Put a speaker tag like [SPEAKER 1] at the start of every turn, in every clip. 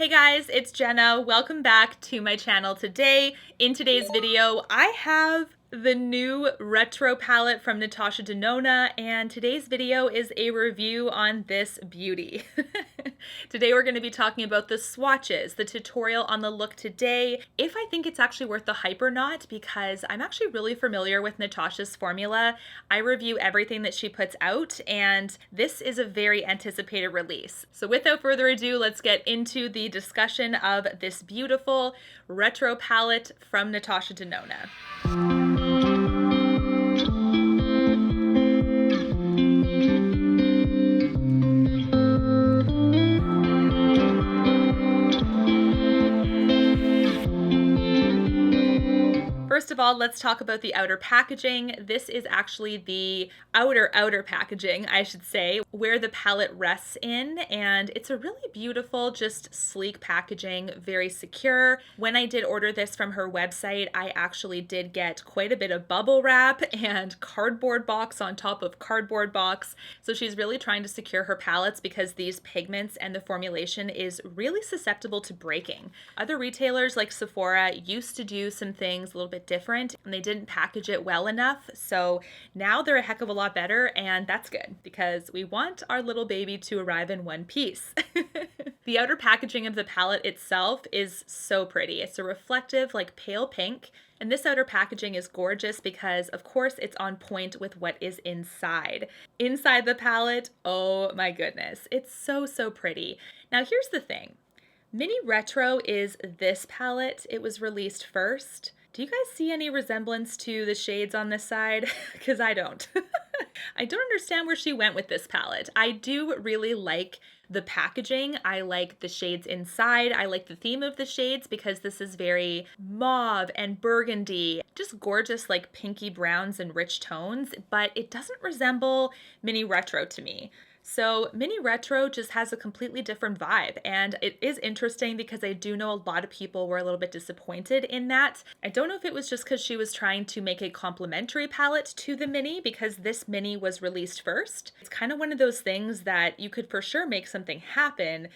[SPEAKER 1] Hey guys, it's Jenna. Welcome back to my channel today. In today's video, I have the new retro palette from Natasha Denona, and today's video is a review on this beauty. Today we're going to be talking about the swatches, the tutorial on the look today, if I think it's actually worth the hype or not, because I'm actually really familiar with Natasha's formula. I review everything that she puts out, and this is a very anticipated release. So without further ado, let's get into the discussion of this beautiful retro palette from Natasha Denona. First of all, let's talk about the outer packaging. This is actually the outer packaging, I should say, where the palette rests in, and it's a really beautiful, just sleek packaging, very secure. When I did order this from her website, I actually did get quite a bit of bubble wrap and cardboard box on top of cardboard box. So she's really trying to secure her palettes because these pigments and the formulation is really susceptible to breaking. Other retailers like Sephora used to do some things a little bit different and they didn't package it well enough. So now they're a heck of a lot better, and that's good because we want our little baby to arrive in one piece. The outer packaging of the palette itself is so pretty. It's a reflective, like pale pink. And this outer packaging is gorgeous because, of course, it's on point with what is inside. Inside the palette, oh my goodness, it's so, so pretty. Now, here's the thing. Mini Retro is this palette. It was released first. Do you guys see any resemblance to the shades on this side? Because I don't. I don't understand where she went with this palette. I do really like the packaging. I like the shades inside. I like the theme of the shades because this is very mauve and burgundy, just gorgeous like pinky browns and rich tones, but it doesn't resemble Mini Retro to me. So Mini Retro just has a completely different vibe, and it is interesting because I do know a lot of people were a little bit disappointed in that. I don't know if it was just because she was trying to make a complementary palette to the Mini because this Mini was released first. It's kind of one of those things that you could for sure make something happen,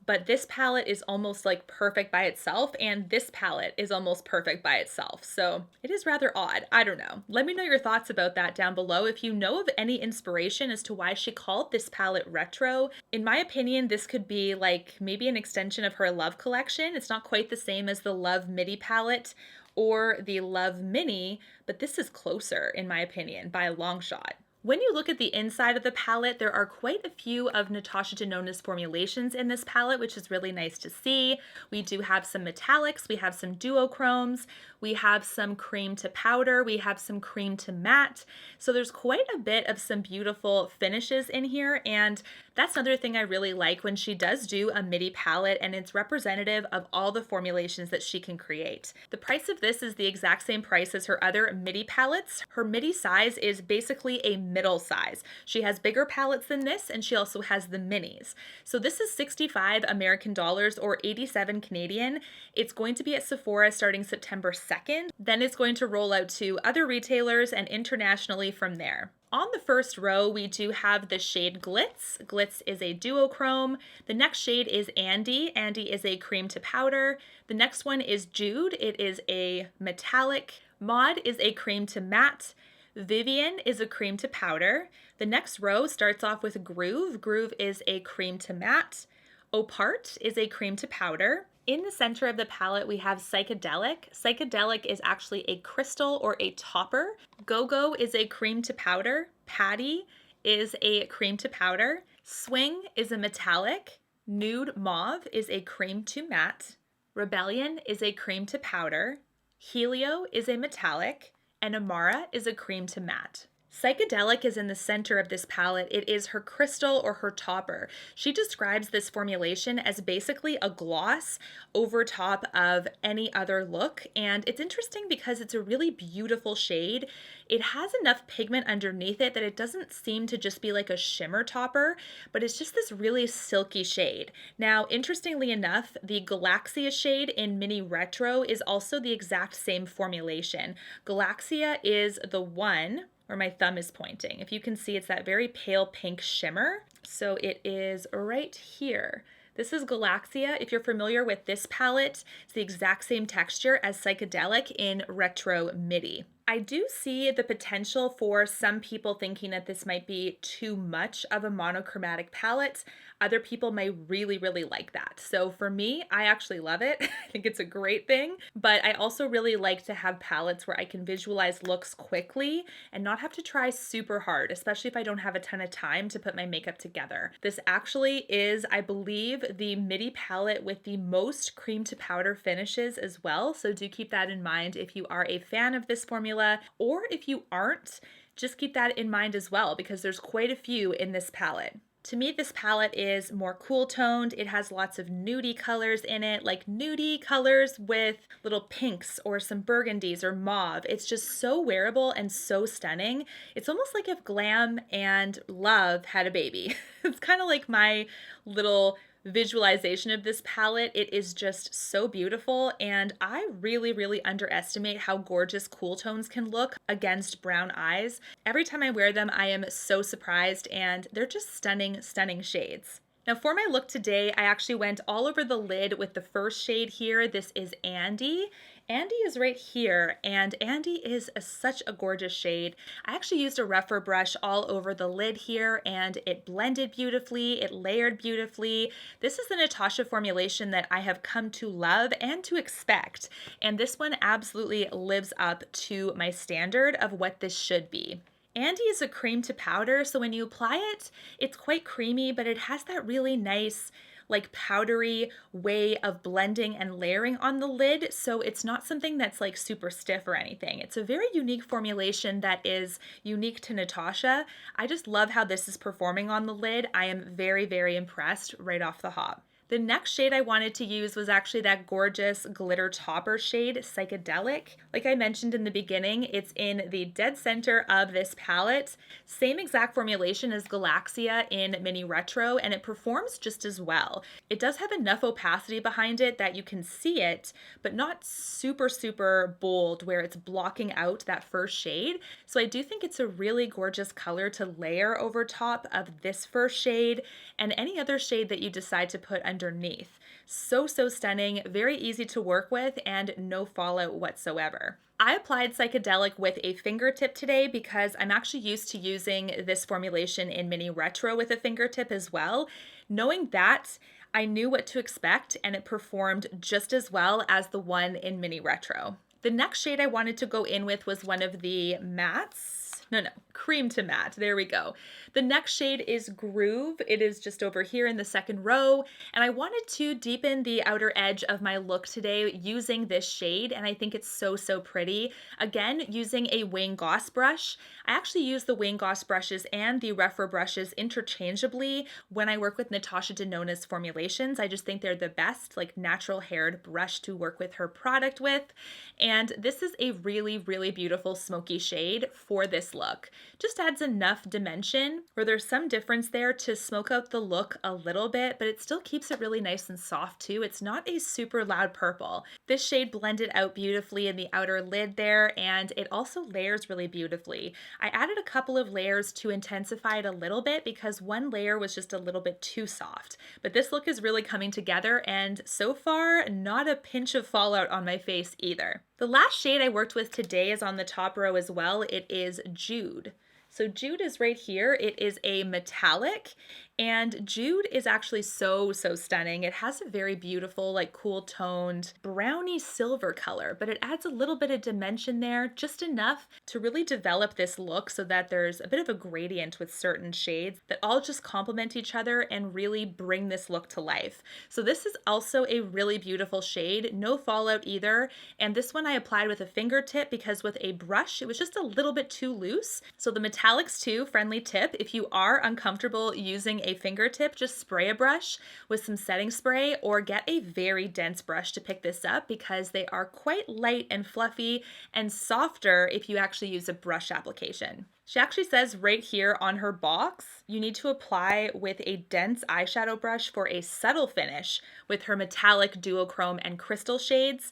[SPEAKER 1] but this palette is almost like perfect by itself, and this palette is almost perfect by itself. So it is rather odd. I don't know. Let me know your thoughts about that down below. If you know of any inspiration as to why she called this palette retro, in my opinion, this could be like maybe an extension of her Love collection. It's not quite the same as the Love Midi palette or the Love Mini, but this is closer, in my opinion, by a long shot. When you look at the inside of the palette, there are quite a few of Natasha Denona's formulations in this palette, which is really nice to see. We do have some metallics, we have some duochromes, we have some cream to powder, we have some cream to matte. So there's quite a bit of some beautiful finishes in here, and that's another thing I really like when she does do a midi palette and it's representative of all the formulations that she can create. The price of this is the exact same price as her other midi palettes. Her midi size is basically a middle size. She has bigger palettes than this, and she also has the minis. So this is 65 American dollars or 87 Canadian. It's going to be at Sephora starting September 2nd. Then it's going to roll out to other retailers and internationally from there. On the first row, we do have the shade Glitz. Glitz is a duochrome. The next shade is Andy. Andy is a cream to powder. The next one is Jude. It is a metallic. Maud is a cream to matte. Vivian is a cream to powder. The next row starts off with Groove. Groove is a cream to matte. Opart is a cream to powder. In the center of the palette, we have Psychedelic. Psychedelic is actually a crystal or a topper. Go-Go is a cream to powder. Patty is a cream to powder. Swing is a metallic. Nude Mauve is a cream to matte. Rebellion is a cream to powder. Helio is a metallic. And Amara is a cream to matte. Psychedelic is in the center of this palette. It is her crystal or her topper. She describes this formulation as basically a gloss over top of any other look. And it's interesting because it's a really beautiful shade. It has enough pigment underneath it that it doesn't seem to just be like a shimmer topper, but it's just this really silky shade. Now, interestingly enough, the Galaxia shade in Mini Retro is also the exact same formulation. Galaxia is the one where my thumb is pointing. If you can see, it's that very pale pink shimmer. So it is right here. This is Galaxia. If you're familiar with this palette, it's the exact same texture as Psychedelic in Retro Midi. I do see the potential for some people thinking that this might be too much of a monochromatic palette. Other people may really, really like that. So for me, I actually love it. I think it's a great thing, but I also really like to have palettes where I can visualize looks quickly and not have to try super hard, especially if I don't have a ton of time to put my makeup together. This actually is, I believe, the Midi palette with the most cream to powder finishes as well. So do keep that in mind if you are a fan of this formula. Or if you aren't, just keep that in mind as well because there's quite a few in this palette. To me, this palette is more cool toned. It has lots of nudie colors in it, like nudie colors with little pinks or some burgundies or mauve. It's just so wearable and so stunning. It's almost like if glam and love had a baby. It's kind of like my little visualization of this palette. It is just so beautiful, and I really, really underestimate how gorgeous cool tones can look against brown eyes. Every time I wear them, I am so surprised, and they're just stunning, stunning shades. Now for my look today, I actually went all over the lid with the first shade here. This is Andy. Andy is right here, and Andy is such a gorgeous shade. I actually used a Rephr brush all over the lid here, and it blended beautifully, it layered beautifully. This is the Natasha formulation that I have come to love and to expect, and this one absolutely lives up to my standard of what this should be. Andy is a cream to powder, so when you apply it, it's quite creamy, but it has that really nice like powdery way of blending and layering on the lid, so it's not something that's like super stiff or anything. It's a very unique formulation that is unique to Natasha. I just love how this is performing on the lid. I am very, very impressed right off the hop. The next shade I wanted to use was actually that gorgeous glitter topper shade, Psychedelic. Like I mentioned in the beginning, it's in the dead center of this palette. Same exact formulation as Galaxia in Mini Retro, and it performs just as well. It does have enough opacity behind it that you can see it, but not super, super bold where it's blocking out that first shade. So I do think it's a really gorgeous color to layer over top of this first shade and any other shade that you decide to put underneath. So stunning, very easy to work with, and no fallout whatsoever. I applied Psychedelic with a fingertip today because I'm actually used to using this formulation in Mini Retro with a fingertip as well. Knowing that, I knew what to expect, and it performed just as well as the one in Mini Retro. The next shade I wanted to go in with was one of the mattes. No, cream to matte. There we go. The next shade is Groove. It is just over here in the second row, and I wanted to deepen the outer edge of my look today using this shade, and I think it's so pretty. Again, using a wing Goss brush. I actually use the wing Goss brushes and the Rephr brushes interchangeably when I work with Natasha Denona's formulations. I just think they're the best, like natural haired brush to work with her product with, and this is a really, really beautiful smoky shade for this look. Just adds enough dimension where there's some difference there to smoke out the look a little bit, but it still keeps it really nice and soft too. It's not a super loud purple. This shade blended out beautifully in the outer lid there, and it also layers really beautifully. I added a couple of layers to intensify it a little bit because one layer was just a little bit too soft, but this look is really coming together, and so far, not a pinch of fallout on my face either. The last shade I worked with today is on the top row as well. It is Jude. So Jude is right here. It is a metallic, and Jude is actually so stunning. It has a very beautiful, like cool toned browny silver color, but it adds a little bit of dimension there, just enough to really develop this look so that there's a bit of a gradient with certain shades that all just complement each other and really bring this look to life. So this is also a really beautiful shade, no fallout either. And this one I applied with a fingertip because with a brush, it was just a little bit too loose. So the metallics too, friendly tip, if you are uncomfortable using a fingertip, just spray a brush with some setting spray or get a very dense brush to pick this up because they are quite light and fluffy and softer if you actually use a brush application. She actually says right here on her box, you need to apply with a dense eyeshadow brush for a subtle finish with her metallic duochrome and crystal shades.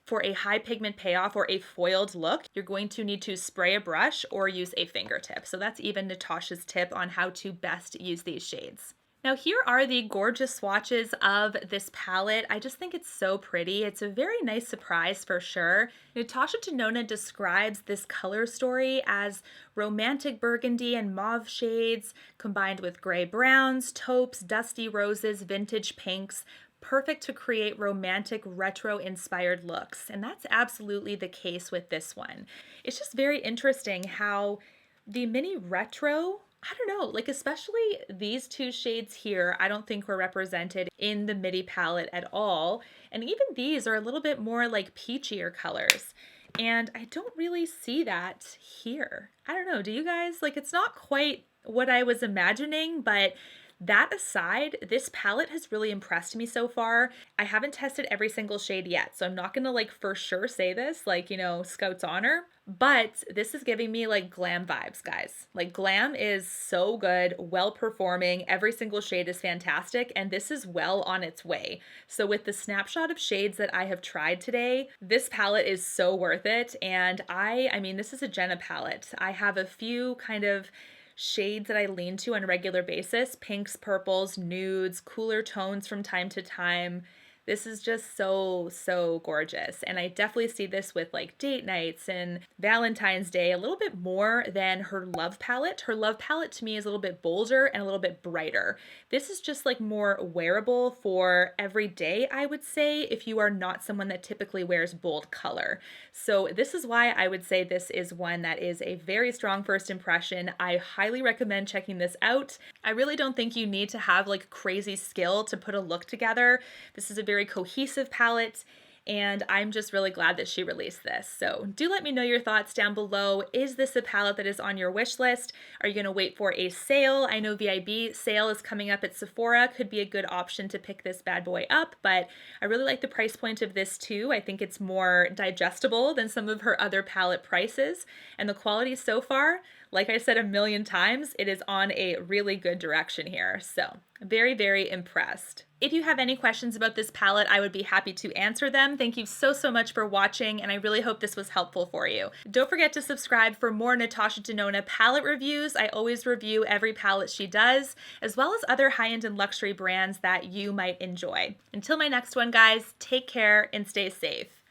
[SPEAKER 1] For a high pigment payoff or a foiled look, you're going to need to spray a brush or use a fingertip. So that's even Natasha's tip on how to best use these shades. Now here are the gorgeous swatches of this palette. I just think it's so pretty. It's a very nice surprise for sure. Natasha Denona describes this color story as romantic burgundy and mauve shades combined with gray browns, taupes, dusty roses, vintage pinks, perfect to create romantic retro inspired looks. And that's absolutely the case with this one. It's just very interesting how the mini retro, I don't know, like especially these two shades here, I don't think were represented in the midi palette at all. And even these are a little bit more like peachier colors. And I don't really see that here. I don't know, do you guys? Like it's not quite what I was imagining, but that aside, this palette has really impressed me so far. I haven't tested every single shade yet, so I'm not gonna like for sure say this, like, you know, Scout's honor, but this is giving me like glam vibes, guys. Like glam is so good, well performing, every single shade is fantastic, and this is well on its way. So with the snapshot of shades that I have tried today, this palette is so worth it, and I mean, this is a Jena palette. I have a few kind of shades that I lean to on a regular basis, pinks, purples, nudes, cooler tones from time to time. This is just so, so gorgeous. And I definitely see this with like date nights and Valentine's Day a little bit more than her Love palette. Her Love palette to me is a little bit bolder and a little bit brighter. This is just like more wearable for every day, I would say, if you are not someone that typically wears bold color. So this is why I would say this is one that is a very strong first impression. I highly recommend checking this out. I really don't think you need to have like crazy skill to put a look together. This is a very cohesive palette, and I'm just really glad that she released this. So do let me know your thoughts down below. Is this a palette that is on your wish list? Are you going to wait for a sale? I know VIB sale is coming up at Sephora. Could be a good option to pick this bad boy up, but I really like the price point of this too. I think it's more digestible than some of her other palette prices, and the quality so far, like I said a million times, it is on a really good direction here. So very, very impressed. If you have any questions about this palette, I would be happy to answer them. Thank you so, so much for watching, and I really hope this was helpful for you. Don't forget to subscribe for more Natasha Denona palette reviews. I always review every palette she does, as well as other high-end and luxury brands that you might enjoy. Until my next one, guys, take care and stay safe.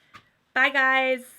[SPEAKER 1] Bye, guys.